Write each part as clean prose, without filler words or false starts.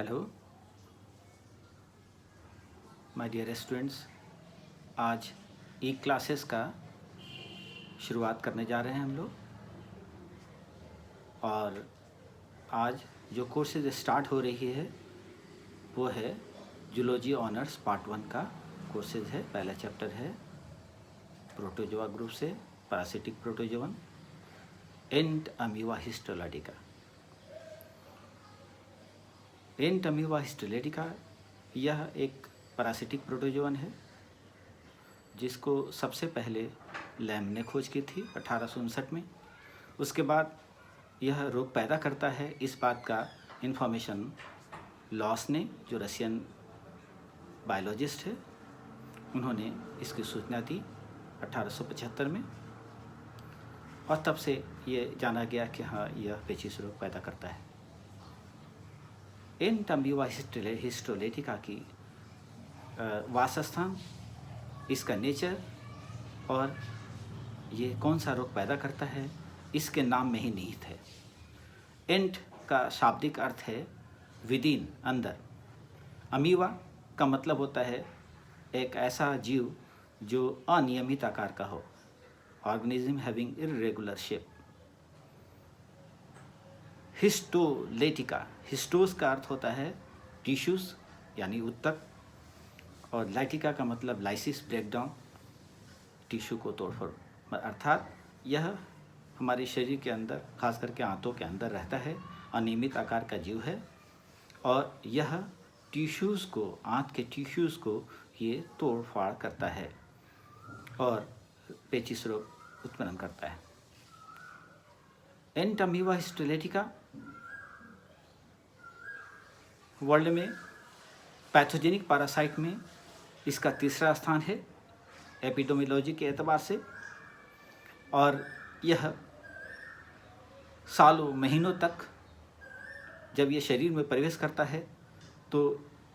Hello my dear students, आज ई classes का शुरुआत करने जा रहे हैं हम लोग। और आज जो कोर्सेज स्टार्ट हो रही है वो है जूलॉजी ऑनर्स पार्ट 1 का कोर्सेज है। पहला चैप्टर है प्रोटोजोआ ग्रुप से parasitic protozoan Entamoeba histolytica. Entamoeba histolytica यह एक पैरासिटिक प्रोटोजोवन है जिसको सबसे पहले लैम ने खोज की थी 1859 में। उसके बाद यह रोग पैदा करता है इस बात का इन्फॉर्मेशन लॉस ने, जो रशियन बायोलॉजिस्ट है, उन्होंने इसकी सूचना दी 1875 में। और तब से ये जाना गया कि हाँ, यह पेचिश रोग पैदा करता है। एंड अमीबा हिस्टोलॉजिका की वासस्थान, इसका नेचर और ये कौन सा रोग पैदा करता है, इसके नाम में ही निहित है। एंट का शाब्दिक अर्थ है विदिन, अंदर। अमीबा का मतलब होता है एक ऐसा जीव जो अनियमित आकार का हो, organism having irregular shape. Histolytica, हिस्टोस का अर्थ होता है टिश्यूज यानी उत्तक, और लाइटिका का मतलब लाइसिस, ब्रेकडाउन, टिश्यू को तोड़फोड़। अर्थात यह हमारे शरीर के अंदर, खास करके आंतों के अंदर रहता है, अनियमित आकार का जीव है और यह टिश्यूज़ को, आंत के टिश्यूज़ को ये तोड़ फाड़ करता है और पेचिश रोग उत्पन्न करता है। एंट अमीबा हिस्टोलॉजिका वर्ल्ड में पैथोजेनिक पैरासाइट में इसका तीसरा स्थान है एपिडेमियोलॉजी के एतबार से। और यह सालों महीनों तक जब ये शरीर में प्रवेश करता है तो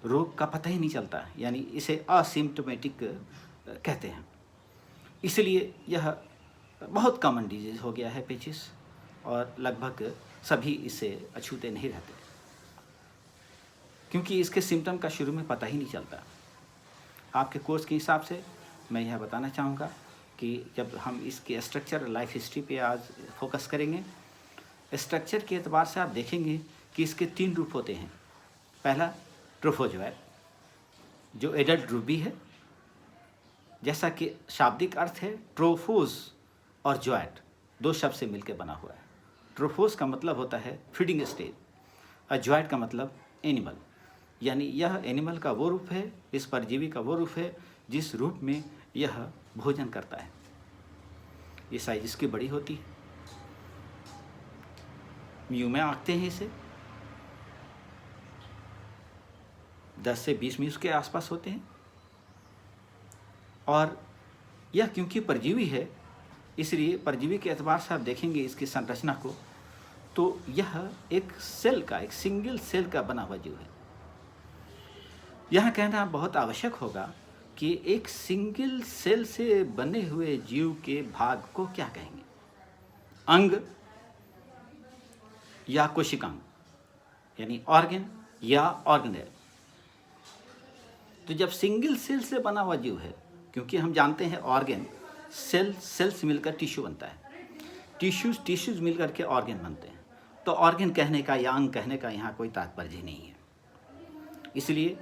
रोग का पता ही नहीं चलता, यानी इसे असिम्प्टोमेटिक कहते हैं। इसलिए यह बहुत कॉमन डिजीज़ हो गया है पेचिश, और लगभग सभी इसे अछूते नहीं रहते क्योंकि इसके सिम्टम का शुरू में पता ही नहीं चलता। आपके कोर्स के हिसाब से मैं यह बताना चाहूँगा कि जब हम इसके स्ट्रक्चर, लाइफ हिस्ट्री पे आज फोकस करेंगे, स्ट्रक्चर के एतबार से आप देखेंगे कि इसके 3 रूप होते हैं। पहला ट्रोफोजोएट, जो एडल्ट रूप भी है, जैसा कि शाब्दिक अर्थ है ट्रोफोज और जोएट, 2 शब्द से मिलकर बना हुआ है। ट्रोफोज का मतलब होता है फीडिंग स्टेज और जोएट का मतलब एनिमल, यानी यह एनिमल का वो रूप है, इस परजीवी का वो रूप है जिस रूप में यह भोजन करता है। ये साइज इसकी बड़ी होती है, म्यू में आंकते हैं इसे, 10 से 20 म्यूज के आसपास होते हैं। और यह क्योंकि परजीवी है, इसलिए परजीवी के एतबार से आप देखेंगे इसकी संरचना को, तो यह एक सेल का, एक सिंगल सेल का बना हुआ जीव है। यह कहना बहुत आवश्यक होगा कि एक सिंगल सेल से बने हुए जीव के भाग को क्या कहेंगे, अंग या कोशिकांग, यानी ऑर्गन या ऑर्गेनेल। तो जब सिंगल सेल से बना हुआ जीव है, क्योंकि हम जानते हैं ऑर्गन सेल से मिलकर टिश्यू बनता है, टिश्यूज मिलकर के ऑर्गन बनते हैं, तो ऑर्गन कहने का या अंग कहने का यहाँ कोई तात्पर्य नहीं है। इसलिए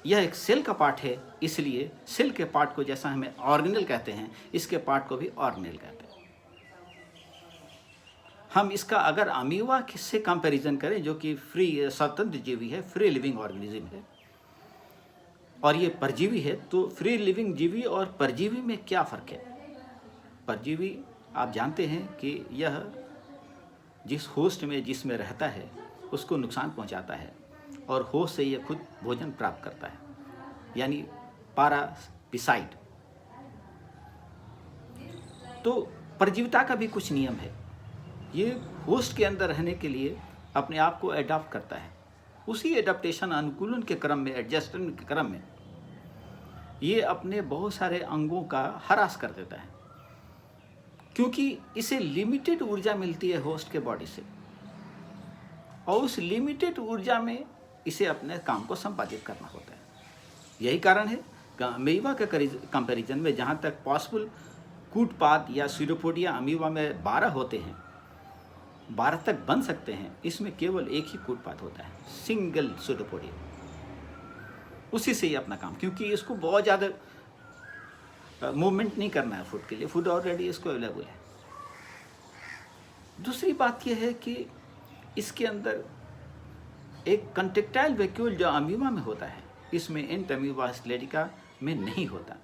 यह एक सेल का पार्ट है, इसलिए सेल के पार्ट को जैसा हमें ऑर्गेनेल कहते हैं, इसके पार्ट को भी ऑर्गेनेल कहते हैं। हम इसका अगर अमीबा से कंपैरिजन करें, जो कि फ्री, स्वतंत्र जीवी है, फ्री लिविंग ऑर्गेनिज्म है, और ये परजीवी है, तो फ्री लिविंग जीवी और परजीवी में क्या फ़र्क है? परजीवी आप जानते हैं कि यह जिस होस्ट में, जिसमें रहता है, उसको नुकसान पहुंचाता है और होस्ट से यह खुद भोजन प्राप्त करता है, यानी पैरासाइट। तो परजीविता का भी कुछ नियम है, ये होस्ट के अंदर रहने के लिए अपने आप को एडॉप्ट करता है। उसी एडाप्टेशन, अनुकूलन के क्रम में, एडजस्टमेंट के क्रम में ये अपने बहुत सारे अंगों का ह्रास कर देता है, क्योंकि इसे लिमिटेड ऊर्जा मिलती है होस्ट के बॉडी से, और उस लिमिटेड ऊर्जा में इसे अपने काम को संपादित करना होता है। यही कारण है अमीबा के कंपैरिजन में जहाँ तक पॉसिबल कूटपाद या सीरोपोडिया अमीबा में 12 होते हैं, 12 तक बन सकते हैं, इसमें केवल एक ही कूटपाद होता है, सिंगल सीरोपोडिया। उसी से ही अपना काम, क्योंकि इसको बहुत ज़्यादा मूवमेंट नहीं करना है फूड के लिए, फूड ऑलरेडी इसको अवेलेबल है। दूसरी बात यह है कि इसके अंदर एक कंटेक्टाइल वैक्यूल जो अमीबा में होता है, इसमें एंटअमीबा स्लेडिका में नहीं होता।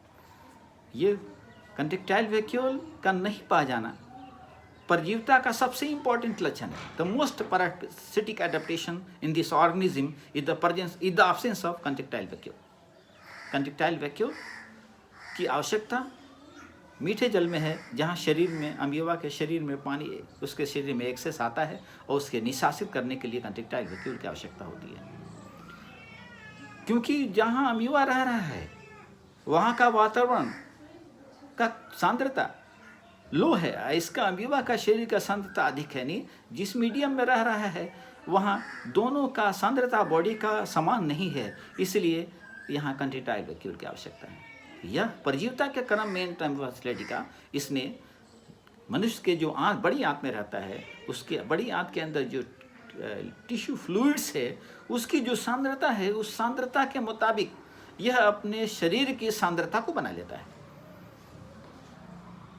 ये कंटेक्टाइल वैक्यूल का नहीं पा जाना परजीविता का सबसे इंपॉर्टेंट लक्षण है। The most parasitic adaptation in this organism is the absence of contractile vacuole. कंटेक्टाइल वैक्यूल की आवश्यकता मीठे जल में है, जहाँ शरीर में अमीबा के शरीर में पानी उसके शरीर में एक्सेस आता है और उसके निष्कासित करने के लिए कंटेक्टाइल वैक्यूल की आवश्यकता होती है। क्योंकि जहाँ अमीबा रह रहा है वहाँ का वातावरण का सांद्रता लो है, इसका अमीबा का शरीर का सांद्रता अधिक है नहीं। जिस मीडियम में रह रहा है वहाँ दोनों का सांद्रता बॉडी का समान नहीं है, इसलिए यहाँ कंटेक्टाइल वैक्यूल की आवश्यकता है। यह परजीविता के क्रम में एंटअमीबा स्लेडिका, इसने मनुष्य के जो आँत बड़ी आँत में रहता है, उसके बड़ी आँत के अंदर जो टिश्यू फ्लूइड्स है उसकी जो सांद्रता है, उस सांद्रता के मुताबिक यह अपने शरीर की सांद्रता को बना लेता है,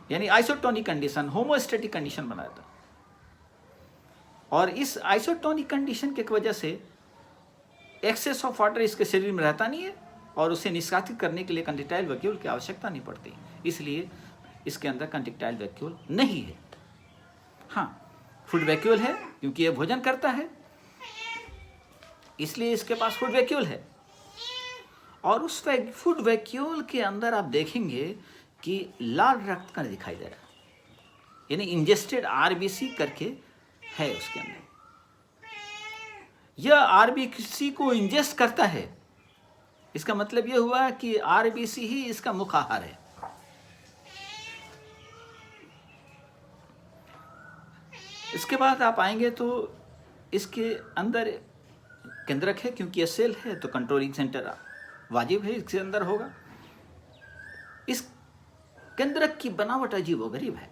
यानी आइसोटोनिक कंडीशन, होमोस्टैटिक कंडीशन बना लेता है। और इस आइसोटोनिक कंडीशन की वजह से एक्सेस ऑफ वाटर इसके शरीर में रहता नहीं है और उसे निष्कासित करने के लिए कंटेक्टाइल वैक्यूल की आवश्यकता नहीं पड़ती, इसलिए इसके अंदर कंटेक्टाइल वैक्यूल नहीं है। हाँ, फूड वैक्यूल है क्योंकि यह भोजन करता है, इसलिए इसके पास फूड वैक्यूल है। और उस फूड वैक्यूल के अंदर आप देखेंगे कि लाल रक्त कण दिखाई दे रहा है, यानी इंजेस्टेड आरबीसी करके है उसके अंदर। यह आरबीसी को इंजेस्ट करता है, इसका मतलब यह हुआ कि आरबीसी ही इसका मुख्य आहार है। इसके बाद आप आएंगे तो इसके अंदर केंद्रक है, क्योंकि यह सेल है तो कंट्रोलिंग सेंटर वाजिब है इसके अंदर होगा। इस केंद्रक की बनावट अजीबोगरीब है।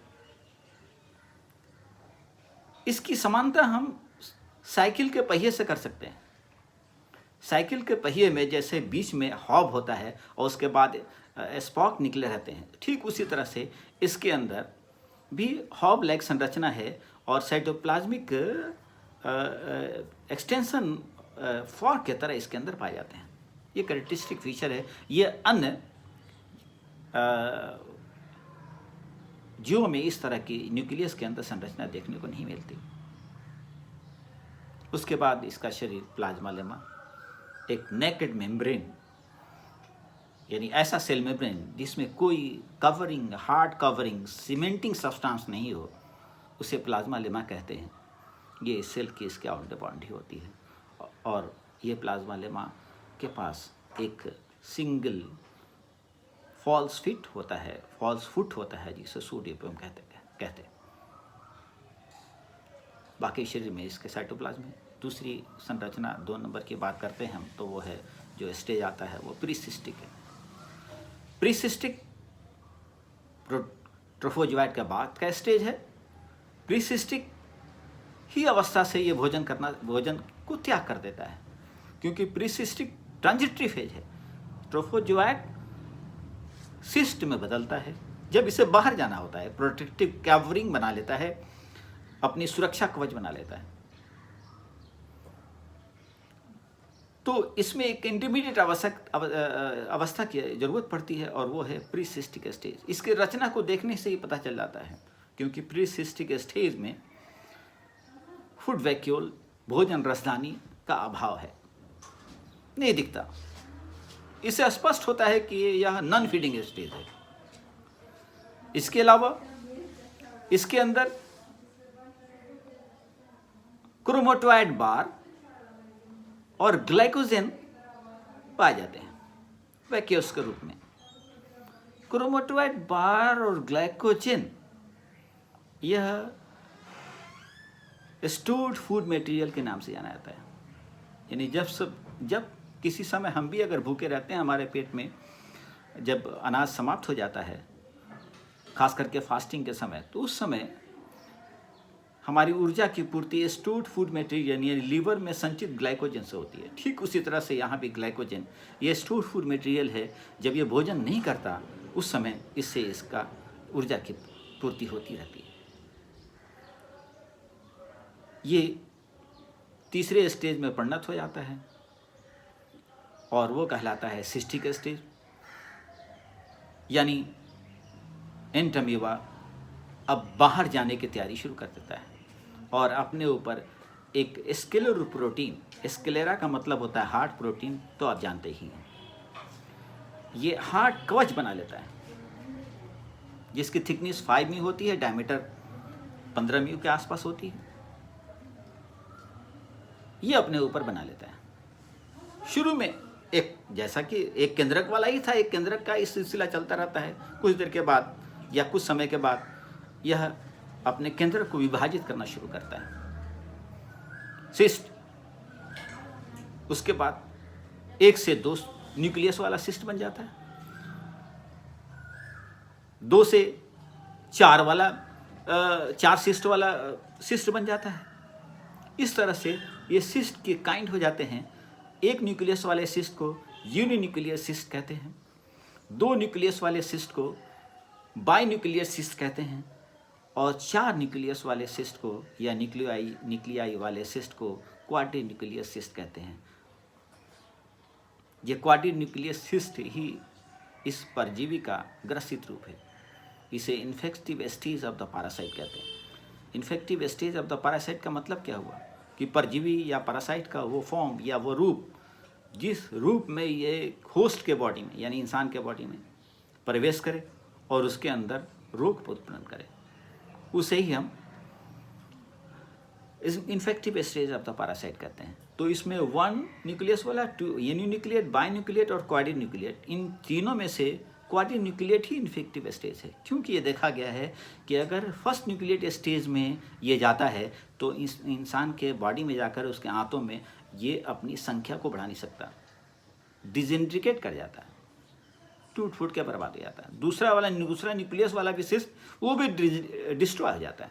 इसकी समानता हम साइकिल के पहिए से कर सकते हैं। साइकिल के पहिए में जैसे बीच में हॉब होता है और उसके बाद स्पॉक निकले रहते हैं, ठीक उसी तरह से इसके अंदर भी हॉब लाइक संरचना है और साइटोप्लाज्मिक एक्सटेंशन फॉर्क की तरह इसके अंदर पाए जाते हैं। ये कैरेक्टरिस्टिक फीचर है, ये अन्य जीवों में इस तरह की न्यूक्लियस के अंदर संरचना देखने को नहीं मिलती। उसके बाद इसका शरीर प्लाज्मा लेमा, एक नेकेड मेम्ब्रेन, यानी ऐसा सेल मेम्ब्रेन जिसमें कोई covering, hard covering, cementing substance नहीं हो, उसे प्लाज्मा लेमा कहते हैं। ये सेल की इसके आउटर बाउंड्री होती है और ये प्लाज्मा लेमा के पास एक सिंगल फॉल्स फिट होता है, फॉल्स फुट होता है, जिसे सूडियम कहते हैं। बाकी शरीर में इसके साइटोप्लाज्म है। दूसरी संरचना 2 नंबर की बात करते हैं हम, तो वो है जो स्टेज आता है वो प्रीसिस्टिक है। प्रीसिस्टिक ट्रोफोजोइट के बाद का स्टेज है। प्रीसिस्टिक ही अवस्था से ये भोजन को त्याग कर देता है, क्योंकि प्रीसिस्टिक ट्रांजिटरी फेज है। ट्रोफोजोइट सिस्ट में बदलता है जब इसे बाहर जाना होता है, प्रोटेक्टिव कैवरिंग बना लेता है, अपनी सुरक्षा कवच बना लेता है। तो इसमें एक इंटरमीडिएट अवस्था की जरूरत पड़ती है और वो है प्रीसिस्टिक स्टेज। इसके रचना को देखने से ही पता चल जाता है, क्योंकि प्रीसिस्टिक स्टेज में फूड वैक्यूल, भोजन रसदानी का अभाव है, नहीं दिखता। इससे स्पष्ट होता है कि यह नॉन फीडिंग स्टेज है। इसके अलावा इसके अंदर क्रोमेटोइड बार और ग्लाइकोजन पाए जाते हैं वैक्यूल्स के रूप में। क्रोमेटोइड बार और ग्लाइकोजन यह स्टोर्ड फूड मटेरियल के नाम से जाना जाता है, यानी जब किसी समय हम भी अगर भूखे रहते हैं, हमारे पेट में जब अनाज समाप्त हो जाता है, खास करके फास्टिंग के समय, तो उस समय हमारी ऊर्जा की पूर्ति स्टोर्ड फूड मटेरियल यानी लीवर में संचित ग्लाइकोजन से होती है। ठीक उसी तरह से यहाँ भी ग्लाइकोजन ये स्टोर्ड फूड मटेरियल है। जब ये भोजन नहीं करता उस समय इससे इसका ऊर्जा की पूर्ति होती रहती है। ये तीसरे स्टेज में परिणत हो जाता है और वो कहलाता है सिस्टिक स्टेज, यानी एंटमीबा अब बाहर जाने की तैयारी शुरू कर देता है और अपने ऊपर एक स्क्लेरा प्रोटीन, स्क्लेरा का मतलब होता है हार्ट प्रोटीन, तो आप जानते ही हैं, ये हार्ट कवच बना लेता है जिसकी थिकनेस 5 म्यू होती है, डायमीटर 15 म्यू के आसपास होती है। ये अपने ऊपर बना लेता है। शुरू में एक जैसा कि एक केंद्रक वाला ही था, एक केंद्रक का इस सिलसिला चलता रहता है। कुछ देर के बाद या कुछ समय के बाद यह अपने केंद्र को विभाजित करना शुरू करता है, सिस्ट। उसके बाद 1 से 2 न्यूक्लियस वाला सिस्ट बन जाता है, 2 से 4 वाला 4 सिस्ट वाला सिस्ट बन जाता है। इस तरह से ये सिस्ट के काइंड हो जाते हैं। 1 न्यूक्लियस वाले सिस्ट को यूनिन्यूक्लियर सिस्ट कहते हैं, 2 न्यूक्लियस वाले सिस्ट को बाइन्यूक्लियर सिस्ट कहते हैं और 4 न्यूक्लियस वाले सिस्ट को या न्यूक्लियाई वाले सिस्ट को क्वाड्रिन्यूक्लियर सिस्ट कहते हैं। ये क्वाड्रिन्यूक्लियर सिस्ट ही इस परजीवी का ग्रसित रूप है। इसे infective stage of the parasite कहते हैं। Infective stage of the parasite का मतलब क्या हुआ कि परजीवी या पैरासाइट का वो फॉर्म या वो रूप, जिस रूप में ये होस्ट के बॉडी में यानी इंसान के बॉडी में प्रवेश करे और उसके अंदर रोग उत्पन्न करे, उसे ही हम इस infective stage of the parasite कहते हैं। तो इसमें 1 न्यूक्लियस वाला, 2 यूनिन्यूक्लिएट, बाइन्यूक्लिएट और क्वाड्रिन्यूक्लिएट, इन तीनों में से क्वाड्रिन्यूक्लिएट ही इन्फेक्टिव स्टेज है, क्योंकि ये देखा गया है कि अगर फर्स्ट न्यूक्लिएट स्टेज में ये जाता है तो इस इंसान के बॉडी में जाकर उसके आंतों में ये अपनी संख्या को बढ़ा नहीं सकता, डिजेंट्रिकेट कर जाता है, टूट फूट के बर्बाद हो जाता है। दूसरा न्यूक्लियस वाला भी सिस्ट वो भी डिस्ट्रॉय हो जाता है।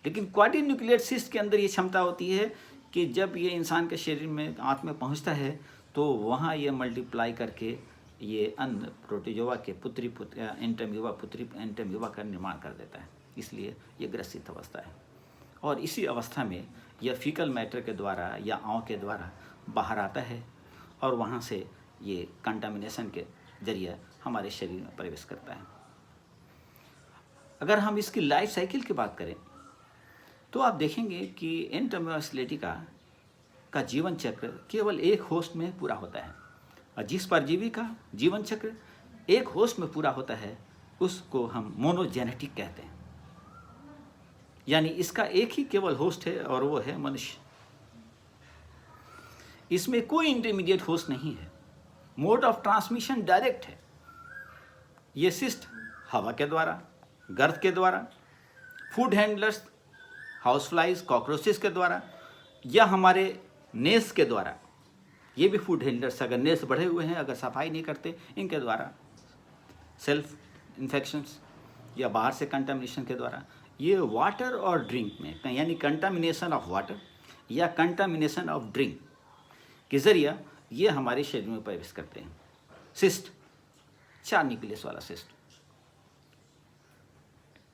लेकिन क्वाड्रिन्यूक्लिएट सिस्ट के अंदर ये क्षमता होती है कि जब ये इंसान के शरीर में आंत में पहुंचता है तो वहाँ ये मल्टीप्लाई करके ये अन्य प्रोटोजोआ के एंटमीबा का निर्माण कर देता है। इसलिए ये ग्रसित अवस्था है और इसी अवस्था में यह फीकल मैटर के द्वारा या आँव के द्वारा बाहर आता है और वहाँ से ये कंटामिनेशन के जरिए हमारे शरीर में प्रवेश करता है। अगर हम इसकी लाइफ साइकिल की बात करें तो आप देखेंगे कि एंटमीबा स्लेटिका का जीवन चक्र केवल एक होस्ट में पूरा होता है और जिस परजीवी का जीवन चक्र एक होस्ट में पूरा होता है उसको हम मोनोजेनेटिक कहते हैं, यानी इसका एक ही केवल होस्ट है और वो है मनुष्य। इसमें कोई इंटरमीडिएट होस्ट नहीं है, मोड ऑफ ट्रांसमिशन डायरेक्ट है। ये सिस्ट हवा के द्वारा, गर्द के द्वारा, food handlers, house flies, cockroaches के द्वारा या हमारे नेस के द्वारा, ये भी फूड हैंडलर्स अगर नेस बढ़े हुए हैं, अगर सफाई नहीं करते, इनके द्वारा सेल्फ इन्फेक्शंस या बाहर से कंटामिनेशन के द्वारा, ये वाटर और ड्रिंक में यानी कंटामिनेशन ऑफ वाटर या कंटामिनेशन ऑफ ड्रिंक के जरिए ये हमारे शरीर में प्रवेश करते हैं। सिस्ट 4 न्यूक्लियस वाला सिस्ट,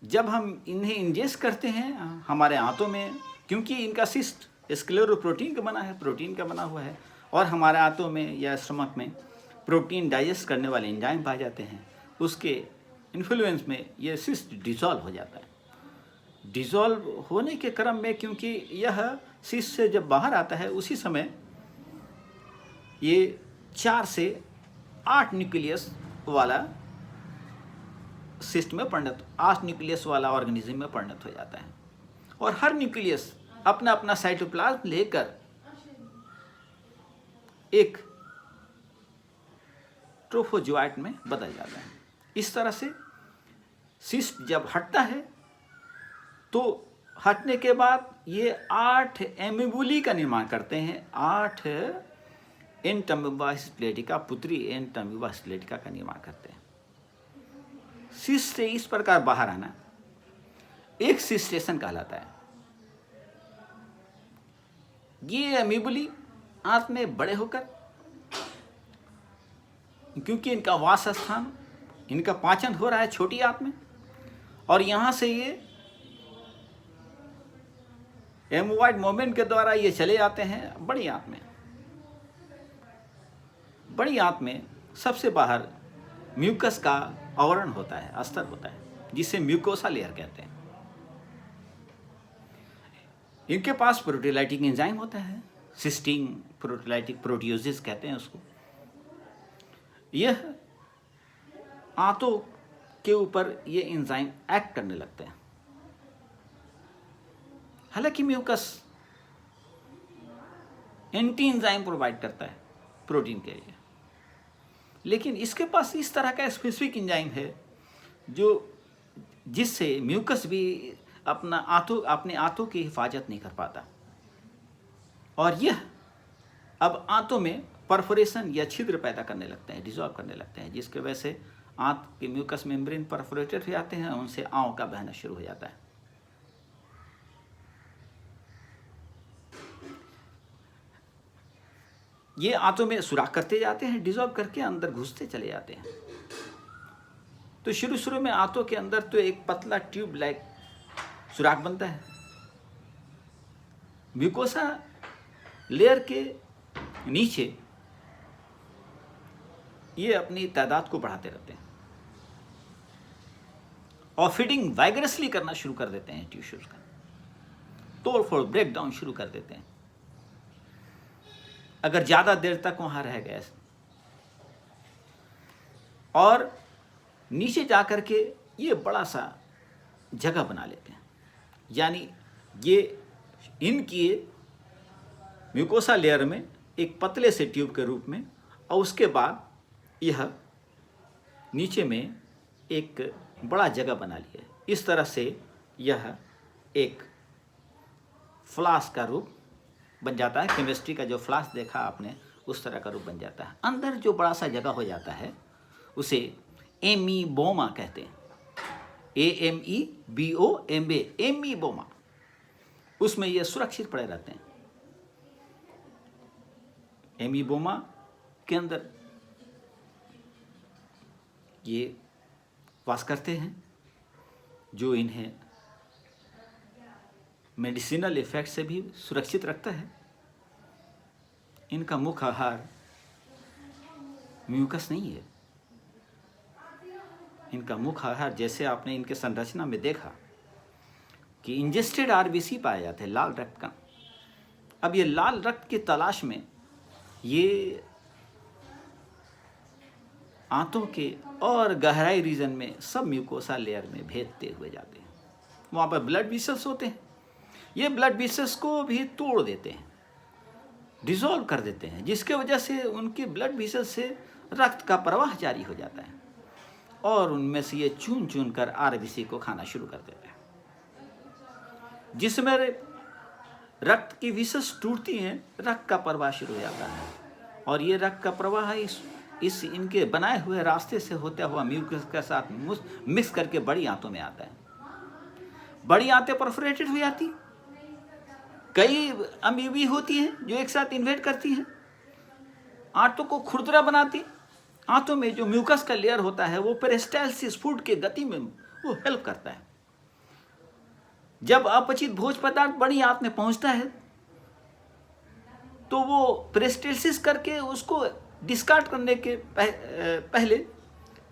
जब हम इन्हें इंजेस्ट करते हैं हमारे आंतों में, क्योंकि इनका सिस्ट स्क्लेरोप्रोटीन का बना है, प्रोटीन का बना हुआ है और हमारे आंतों में या स्टमक में प्रोटीन डाइजेस्ट करने वाले एंजाइम पाए जाते हैं, उसके इन्फ्लुएंस में ये सिस्ट डिसॉल्व हो जाता है। डिसॉल्व होने के क्रम में क्योंकि यह सिस्ट से जब बाहर आता है उसी समय ये 4 से 8 न्यूक्लियस वाला सिस्ट में परिणत, 8 न्यूक्लियस वाला ऑर्गेनिज्म में परिणत हो जाता है और हर न्यूक्लियस अपना अपना साइटोप्लाज्म लेकर एक ट्रोफोजोआइट में बदल जाता है। इस तरह से सिस्ट जब हटता है तो हटने के बाद ये 8 एमिबुली का निर्माण करते हैं। 8 एंटमीबा स्प्लेटिका, पुत्री एंटमीबा स्प्लेटिका का निर्माण करते हैं। सिस्ट से इस प्रकार बाहर आना एक सिस्टेशन कहलाता है। ये एमिबुली आंत में बड़े होकर, क्योंकि इनका वास स्थान, इनका पाचन हो रहा है छोटी आंत में, और यहां से ये एमोवाइड मूवमेंट के द्वारा ये चले जाते हैं बड़ी आंत में। बड़ी आंत में सबसे बाहर म्यूकस का आवरण होता है, अस्तर होता है, जिसे म्यूकोसा लेयर कहते हैं। इनके पास प्रोटीलाइटिक एंजाइम होता है, सिस्टीन प्रोटीलाइटिक प्रोटियोसिस कहते हैं उसको। यह आंतों के ऊपर ये एंजाइम एक्ट करने लगते हैं। हालांकि म्यूकस एंटी एंजाइम प्रोवाइड करता है प्रोटीन के लिए, लेकिन इसके पास इस तरह का स्पेसिफिक एंजाइम है जो जिससे म्यूकस भी अपने आंतों की हिफाजत नहीं कर पाता, और यह अब आंतों में परफोरेशन या छिद्र पैदा करने लगते हैं, डिसॉल्व करने लगते हैं, जिसके वजह से आंत के म्यूकस मेम्ब्रेन परफोरेटेड हो जाते हैं, उनसे आंव का बहना शुरू हो जाता है। ये आंतों में सुराख करते जाते हैं, डिसॉल्व करके अंदर घुसते चले जाते हैं। तो शुरू में आंतों के अंदर तो एक पतला ट्यूब लाइक सुराख बनता है। म्यूकोसा लेयर के नीचे ये अपनी तादाद को बढ़ाते रहते हैं और फीडिंग वाइगरसली करना शुरू कर देते हैं, टिश्यूज का तोड़ फोड़ ब्रेक डाउन शुरू कर देते हैं अगर ज्यादा देर तक वहां रह गए, और नीचे जाकर के ये बड़ा सा जगह बना लेते हैं। यानी ये इनकी म्यूकोसा लेयर में एक पतले से ट्यूब के रूप में, और उसके बाद यह नीचे में एक बड़ा जगह बना लिया। इस तरह से यह एक फ्लास्क का रूप बन जाता है। केमिस्ट्री का जो फ्लास्क देखा आपने, उस तरह का रूप बन जाता है। अंदर जो बड़ा सा जगह हो जाता है उसे एमीबोमा कहते हैं। AMEBOMA, एमीबोमा। उसमें ये सुरक्षित पड़े रहते हैं। एमीबोमा के अंदर ये वास करते हैं, जो इन्हें मेडिसिनल इफेक्ट से भी सुरक्षित रखता है। इनका मुख्य आहार म्यूकस नहीं है। इनका मुख्य आहार, जैसे आपने इनके संरचना में देखा कि इंजेस्टेड आरबीसी पाए जाते हैं, लाल रक्त का। अब ये लाल रक्त की तलाश में ये आंतों के और गहराई रीजन में सब म्यूकोसा लेयर में भेदते हुए जाते हैं। वहाँ पर ब्लड वेसल्स होते हैं। ये ब्लड वेसल्स को भी तोड़ देते हैं, डिसॉल्व कर देते हैं, जिसके वजह से उनके ब्लड वेसल्स से रक्त का प्रवाह जारी हो जाता है, और उनमें से ये चुन चुन कर आरबीसी को खाना शुरू कर देते हैं, जिसमें रक्त की वेसल्स टूटती हैं, रक्त का प्रवाह शुरू हो जाता है, और ये रक्त का प्रवाह इस इनके बनाए हुए रास्ते से होता हुआ म्यूकस के साथ मिक्स करके बड़ी आंतों में आता है। बड़ी आंतें परफोरेटेड हो जाती, कई अमीबी होती हैं जो एक साथ इन्वेट करती हैं, आंतों को खुरदरा बनाती। आंतों में जो म्यूकस का लेयर होता है वो पेरिस्टाल्सिस, फूड के गति में वो हेल्प करता है। जब अपचित भोज्य पदार्थ बड़ी आंत में पहुंचता है तो वो पेरिस्टाल्सिस करके उसको डिस्कार्ड करने के पहले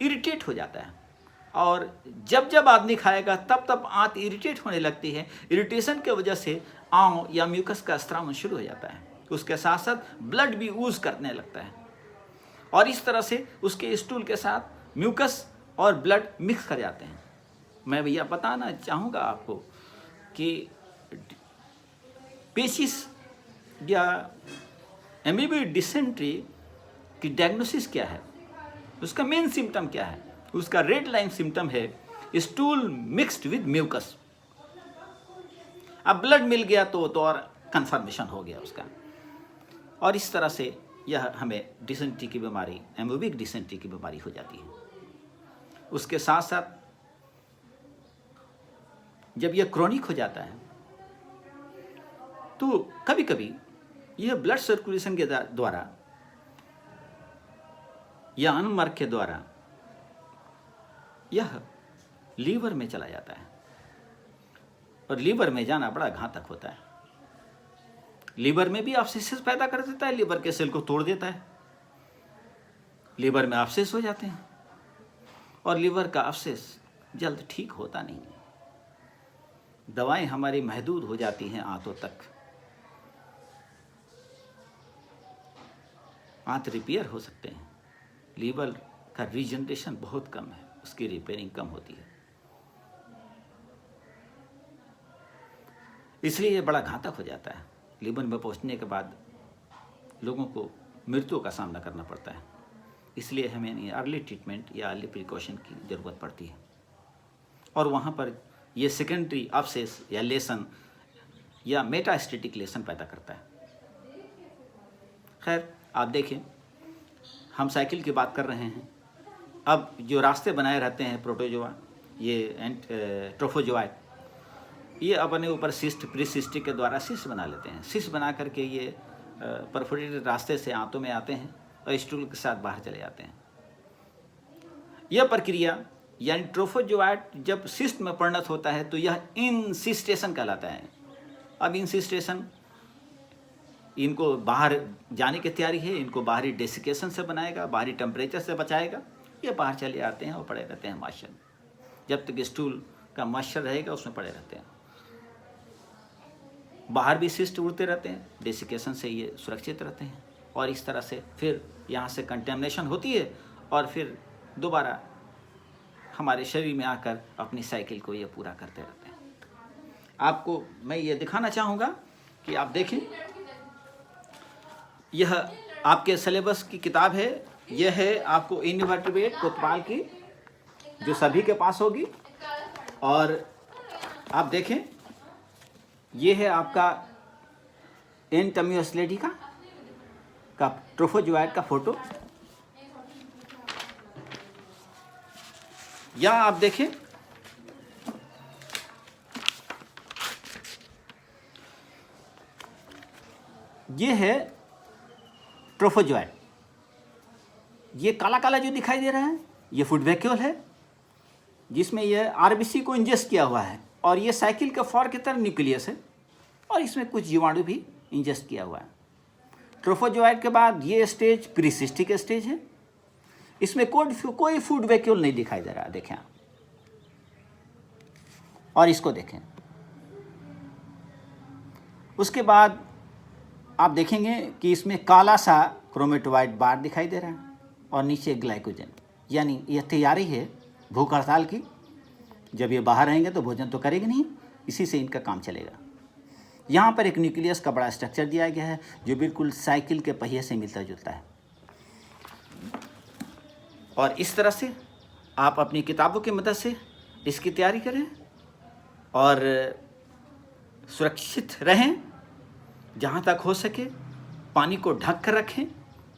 इरिटेट हो जाता है, और जब जब आदमी खाएगा तब तब आंत इरिटेट होने लगती है। इरिटेशन की वजह से आंव या म्यूकस का स्त्रावन शुरू हो जाता है। उसके साथ साथ ब्लड भी ऊज करने लगता है, और इस तरह से उसके स्टूल के साथ म्यूकस और ब्लड मिक्स कर जाते हैं। मैं भैया बताना चाहूँगा आपको कि पेचिस या एमीबी डिसेंट्री की डायग्नोसिस क्या है, उसका मेन सिम्टम क्या है। उसका रेड लाइन सिम्टम है स्टूल मिक्स्ड विद म्यूकस। अब ब्लड मिल गया तो और कन्फर्मेशन हो गया उसका। और इस तरह से यह हमें डिसेंट्री की बीमारी, एमोबिक डिसेंट्री की बीमारी हो जाती है। उसके साथ साथ जब यह क्रोनिक हो जाता है तो कभी कभी यह ब्लड सर्कुलेशन के द्वारा या अनमार्ग के द्वारा यह लीवर में चला जाता है, और लीवर में जाना बड़ा घातक होता है। लीवर में भी अवशेष पैदा कर देता है, लीवर के सेल को तोड़ देता है, लीवर में अवशेष हो जाते हैं, और लीवर का अवशेष जल्द ठीक होता नहीं है। दवाएं हमारी महदूद हो जाती हैं आंतों तक, आंत रिपेयर हो सकते हैं, लीवर का रीजनरेशन बहुत कम है, उसकी रिपेयरिंग कम होती है, इसलिए ये बड़ा घातक हो जाता है। लीवर में पहुंचने के बाद लोगों को मृत्यु का सामना करना पड़ता है, इसलिए हमें अर्ली ट्रीटमेंट या अर्ली प्रिकॉशन की ज़रूरत पड़ती है। और वहाँ पर ये सेकेंडरी अवशेष या लेसन या मेटास्टेटिक लेसन पैदा करता है। खैर, आप देखें, हम साइकिल की बात कर रहे हैं, अब जो रास्ते बनाए रहते हैं प्रोटोजोआ, ये ट्रोफोजोआ, ये अपने ऊपर सिस्ट प्रीसिस्टिक के द्वारा सिस्ट बना लेते हैं। सिस्ट बना करके ये परफोरेटेड रास्ते से आंतों में आते हैं और स्टूल के साथ बाहर चले जाते हैं। यह प्रक्रिया यानी ट्रोफोजोआट जब सिस्ट में परिणत होता है तो यह इंसिस्टेशन कहलाता है। अब इंसिस्टेशन, इनको बाहर जाने की तैयारी है, इनको बाहरी डेसिकेशन से बनाएगा, बाहरी टेम्परेचर से बचाएगा, ये बाहर चले आते हैं और पड़े रहते हैं मॉइस्चर। जब तक स्टूल का मॉइस्चर रहेगा उसमें पड़े रहते हैं। बाहर भी सिस्ट उड़ते रहते हैं, डेसिकेशन से ये सुरक्षित रहते हैं, और इस तरह से फिर यहाँ से कंटेमिनेशन होती है और फिर दोबारा हमारे शरीर में आकर अपनी साइकिल को ये पूरा करते रहते हैं। आपको मैं ये दिखाना चाहूँगा कि आप देखें, यह आपके सिलेबस की किताब है, यह है आपको इनवर्टिब्रेट कोतवाल की, जो सभी के पास होगी। और आप देखें, ये है आपका एंटमियोस्लेडी का ट्रोफोजोआइड का फोटो, या आप देखें ये है ट्रोफोजोआइड। ये काला काला जो दिखाई दे रहा है ये फूड वैक्यूल है, जिसमें ये आरबीसी को इंजेस्ट किया हुआ है, और ये साइकिल के फॉर की तरह न्यूक्लियस है, और इसमें कुछ जीवाणु भी इंजेस्ट किया हुआ है। ट्रोफोजोआइड के बाद ये स्टेज प्रीसिस्टिक स्टेज है, इसमें कोई फूड वैक्यूल नहीं दिखाई दे रहा, देखें आप। और इसको देखें, उसके बाद आप देखेंगे कि इसमें काला सा क्रोमेटोइड बार दिखाई दे रहा है, और नीचे ग्लाइकोजन, यानी यह तैयारी है भूख हड़ताल की। जब ये बाहर रहेंगे तो भोजन तो करेंगे नहीं, इसी से इनका काम चलेगा। यहाँ पर एक न्यूक्लियस का बड़ा स्ट्रक्चर दिया गया है जो बिल्कुल साइकिल के पहिए से मिलता जुलता है। और इस तरह से आप अपनी किताबों की मदद से इसकी तैयारी करें और सुरक्षित रहें। जहाँ तक हो सके पानी को ढक कर रखें,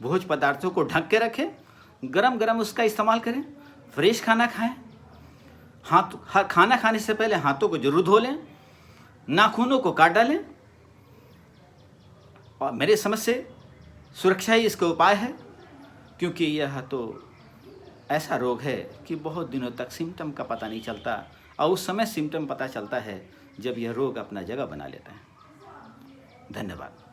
भोज पदार्थों को ढक के रखें, गरम गरम उसका इस्तेमाल करें, फ्रेश खाना खाएं, खाना खाने से पहले हाथों को जरूर धो लें, नाखूनों को काट डालें, और मेरे समझ से सुरक्षा ही इसका उपाय है, क्योंकि यह तो ऐसा रोग है कि बहुत दिनों तक सिम्टम का पता नहीं चलता, और उस समय सिम्टम पता चलता है जब यह रोग अपना जगह बना लेता है। धन्यवाद।